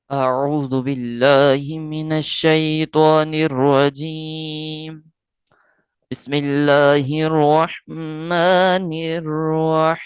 أعوذ بالله من الشيطان الرجيم. بسم الله الرحمن الرحيم.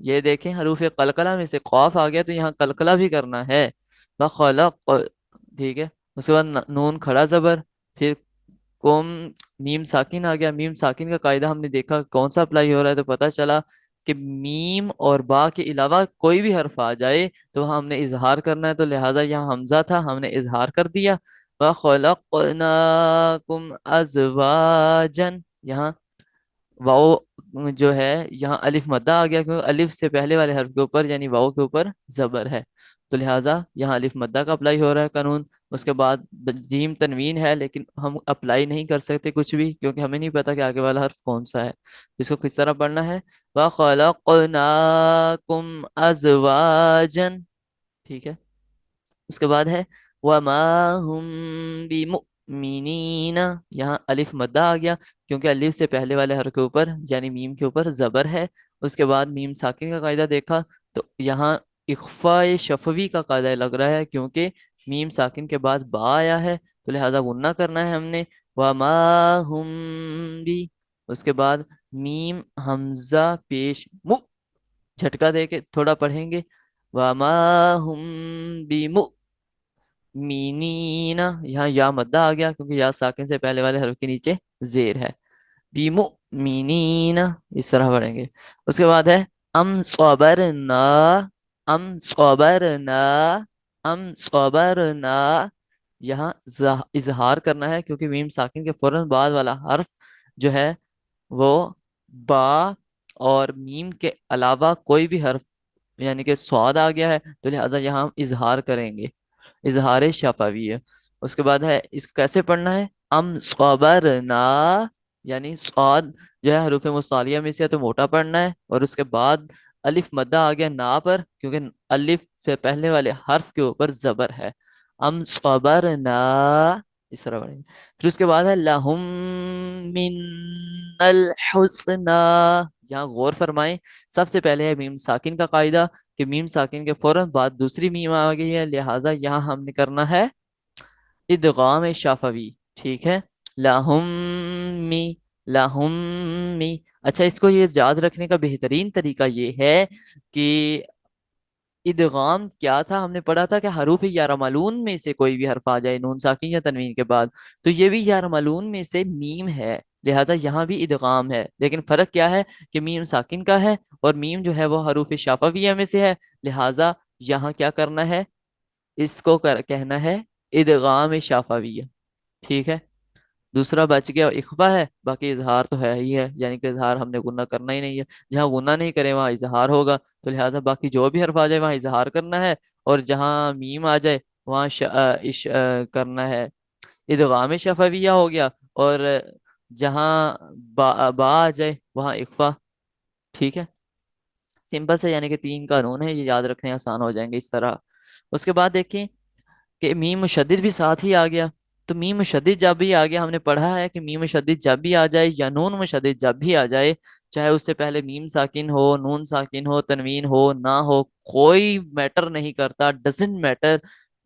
یہ دیکھیں حروف قلقلہ میں سے قاف آ گیا تو یہاں قلقلہ بھی کرنا ہے، وخلق، ٹھیک ہے۔ اس کے بعد نون کھڑا زبر، پھر قوم، میم ساکن آ گیا۔ میم ساکن کا قاعدہ ہم نے دیکھا کون سا اپلائی ہو رہا ہے، تو پتہ چلا کہ میم اور با کے علاوہ کوئی بھی حرف آ جائے تو وہاں ہم نے اظہار کرنا ہے، تو لہٰذا یہاں حمزہ تھا ہم نے اظہار کر دیا۔ وَخَلَقْنَاكُمْ أَزْوَاجًا، یہاں واؤ جو ہے یہاں الف مدہ آ گیا، کیونکہ الف سے پہلے والے حرف کے اوپر یعنی واؤ کے اوپر زبر ہے، تو لہٰذا یہاں الف مدہ کا اپلائی ہو رہا ہے قانون۔ اس کے بعد جیم تنوین ہے لیکن ہم اپلائی نہیں کر سکتے کچھ بھی کیونکہ ہمیں نہیں پتا کہ آگے والا حرف کون سا ہے، اس کو کس طرح پڑھنا ہے، وَخَلَقْنَاكُمْ أَزْوَاجًا، ٹھیک ہے۔ اس کے بعد ہے وَمَا هُمْ بِمُؤْمِنِينَ، یہاں الف مدہ آ گیا کیونکہ الف سے پہلے والے حرف کے اوپر یعنی میم کے اوپر زبر ہے۔ اس کے بعد میم ساکن کا قاعدہ دیکھا تو یہاں اخفاء شفوی کا قاعدہ لگ رہا ہے کیونکہ میم ساکن کے بعد با آیا ہے تو لہذا غنہ کرنا ہے ہم نے، وَمَا هُمْ بی، اس کے بعد میم حمزہ پیش مو، جھٹکا دے کے تھوڑا پڑھیں گے، وَمَا هُمْ مینینا، یہاں یا مدہ آ گیا کیونکہ یا ساکن سے پہلے والے حرف کے نیچے زیر ہے، بیمؤمنین، اس طرح پڑھیں گے۔ اس کے بعد ہے ام صبرنا، ام صبرنا، ام صبرنا، یہاں اظہار کرنا ہے کیونکہ میم ساکن کے فوراً بعد والا حرف جو ہے وہ با اور میم کے علاوہ کوئی بھی حرف یعنی کہ سواد آ گیا ہے تو لہٰذا یہاں ہم اظہار کریں گے، اظہار شفوی ہے۔ اس کے بعد ہے اس کو کیسے پڑھنا ہے، ام صبرنا، یعنی صاد جو ہے حروف مصالیہ میں سے ہے تو موٹا پڑھنا ہے، اور اس کے بعد الف مدہ آ گیا نا پر کیونکہ الف سے پہلے والے حرف کے اوپر زبر ہے، ام صبرنا، اس طرح پڑھیں گے۔ پھر اس کے بعد ہے لہم من الحسنہ، یہاں غور فرمائیں، سب سے پہلے ہے میم ساکن کا قاعدہ کہ میم ساکن کے فوراً بعد دوسری میم آ گئی ہے لہٰذا یہاں ہم نے کرنا ہے ادغام شفوی، ٹھیک ہے، لہم می، لہم می۔ اچھا اس کو یہ یاد رکھنے کا بہترین طریقہ یہ ہے کہ ادغام کیا تھا، ہم نے پڑھا تھا کہ حروف یارملون میں سے کوئی بھی حرف آ جائے نون ساکن یا تنوین کے بعد تو یہ بھی یارملون میں سے میم ہے لہٰذا یہاں بھی ادغام ہے، لیکن فرق کیا ہے کہ میم ساکن کا ہے اور میم جو ہے وہ حروف شفویہ میں سے ہے، لہٰذا یہاں کیا کرنا ہے، اس کو کہنا ہے ادغام شفویہ، ٹھیک ہے۔ دوسرا بچ گیا اخفا ہے، باقی اظہار تو ہے ہی ہے یعنی کہ اظہار ہم نے گنہ کرنا ہی نہیں ہے، جہاں گنہ نہیں کرے وہاں اظہار ہوگا تو لہٰذا باقی جو بھی حرف آ جائے وہاں اظہار کرنا ہے، اور جہاں میم آ جائے وہاں کرنا ہے ادغام شفویہ ہو گیا، اور جہاں با آ جائے وہاں اخفا، ٹھیک ہے۔ سمپل سے یعنی کہ تین قانون ہیں، یہ یاد رکھنے آسان ہو جائیں گے اس طرح۔ اس کے بعد دیکھیں کہ میم مشدد بھی ساتھ ہی آ گیا، تو میم مشدد جب بھی آ گیا ہم نے پڑھا ہے کہ میم مشدد جب بھی آ جائے یا نون مشدد جب بھی آ جائے چاہے اس سے پہلے میم ساکن ہو، نون ساکن ہو، تنوین ہو نہ ہو، کوئی میٹر نہیں کرتا، ڈزنٹ میٹر،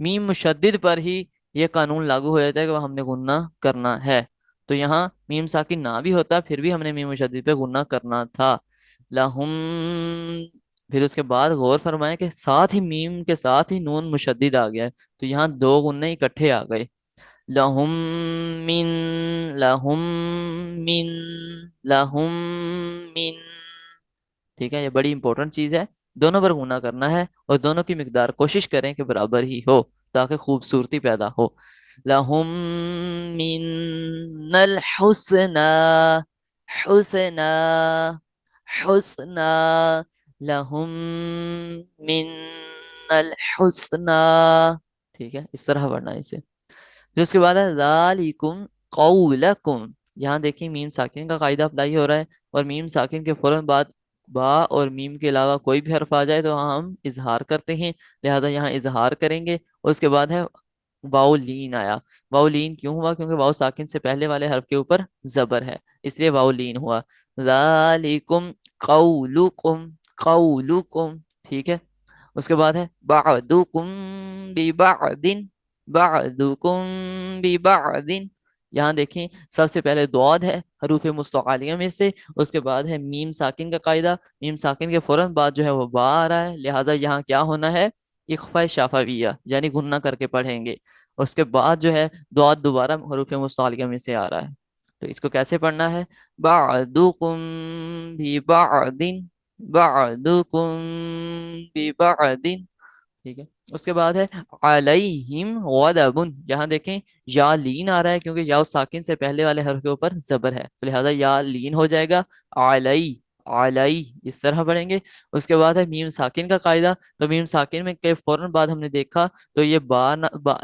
میم مشدد پر ہی یہ قانون لاگو ہو جاتا ہے کہ وہ ہم نے غنہ کرنا ہے، تو یہاں میم ساکن نہ بھی ہوتا پھر بھی ہم نے میم مشدد پہ غنہ کرنا تھا، لہم۔ پھر اس کے بعد غور فرمائیں کہ ساتھ ہی میم کے ساتھ ہی نون مشدد آ گیا ہے تو یہاں دو غنے اکٹھے آ گئے، لہم من، لہم من، لہم من، ٹھیک ہے، یہ بڑی امپورٹنٹ چیز ہے، دونوں پر غنہ کرنا ہے اور دونوں کی مقدار کوشش کریں کہ برابر ہی ہو تاکہ خوبصورتی پیدا ہو، لہم من الحسنى، حسنى، حسنى، لہم من الحسنى، ٹھیک ہے، اس طرح پڑھنا ہے اسے۔ پھر اس کے بعد ہے ذالکم قولکم، یہاں دیکھیں میم ساکن کا قاعدہ اپلائی ہو رہا ہے اور میم ساکن کے فوراً بعد با اور میم کے علاوہ کوئی بھی حرف آ جائے تو وہاں ہم اظہار کرتے ہیں لہذا یہاں اظہار کریں گے، اور اس کے بعد ہے واؤ لین آیا، واؤ لین کیوں ہوا کیونکہ واؤ ساکن سے پہلے والے حرف کے اوپر زبر ہے اس لیے واؤ لین ہوا، ذالکم قولکم، قولکم، ٹھیک ہے۔ اس کے بعد ہے بعدکم ببعد، بعدکم ببعد، یہاں دیکھیں سب سے پہلے دعاد ہے حروف مستعلیہ میں سے، اس کے بعد ہے میم ساکن کا قاعدہ، میم ساکن کے فوراً بعد جو ہے وہ با آ رہا ہے، لہٰذا یہاں کیا ہونا ہے، اخفاء شفویہ یعنی گننا کر کے پڑھیں گے۔ اس کے بعد جو ہے دعاد دوبارہ حروف مستعلیہ میں سے آ رہا ہے، تو اس کو کیسے پڑھنا ہے، بعدکم ببعد، بعدکم ببعد، ٹھیک ہے۔ اس کے بعد ہے علیہم غضب، یہاں دیکھیں یا لین آ رہا ہے کیونکہ یا ساکن سے پہلے والے حرف کے اوپر زبر ہے، تو لہذا یا لین ہو جائے گا، علی، علی اس طرح پڑھیں گے۔ اس کے بعد ہے میم ساکن کا قاعدہ، تو میم ساکن میں کے فوراً بعد ہم نے دیکھا تو یہ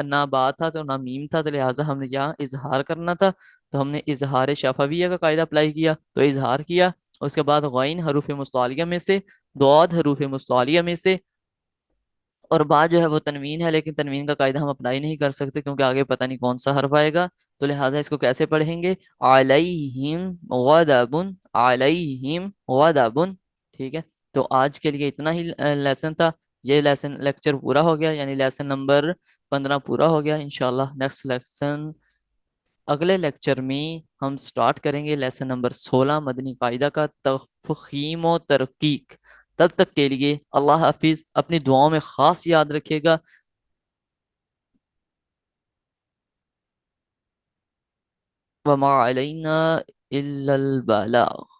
نہ با تھا تو نہ میم تھا، تو لہذا ہم نے یہاں اظہار کرنا تھا، تو ہم نے اظہار شفویہ کا قاعدہ اپلائی کیا، تو اظہار کیا۔ اس کے بعد غین حروف مستعلیہ میں سے، ضاد حروف مستعلیہ میں سے، اور بعد جو ہے وہ تنوین ہے، لیکن تنوین کا قاعدہ ہم اپلائی نہیں کر سکتے کیونکہ آگے پتہ نہیں کون سا حرف آئے گا، تو لہٰذا اس کو کیسے پڑھیں گے، علیہم غضب، علیہم غضب، ٹھیک ہے۔ تو آج کے لیے اتنا ہی لیسن تھا، یہ لیکچر پورا ہو گیا، یعنی لیسن نمبر 15 پورا ہو گیا۔ انشاءاللہ نیکسٹ لیسن، اگلے لیکچر میں ہم سٹارٹ کریں گے لیسن نمبر 16 مدنی قاعدہ کا تفخیم و ترقیق۔ تب تک کے لیے اللہ حافظ، اپنی دعاؤں میں خاص یاد رکھیے گا۔ وما علینا الا البلاغ۔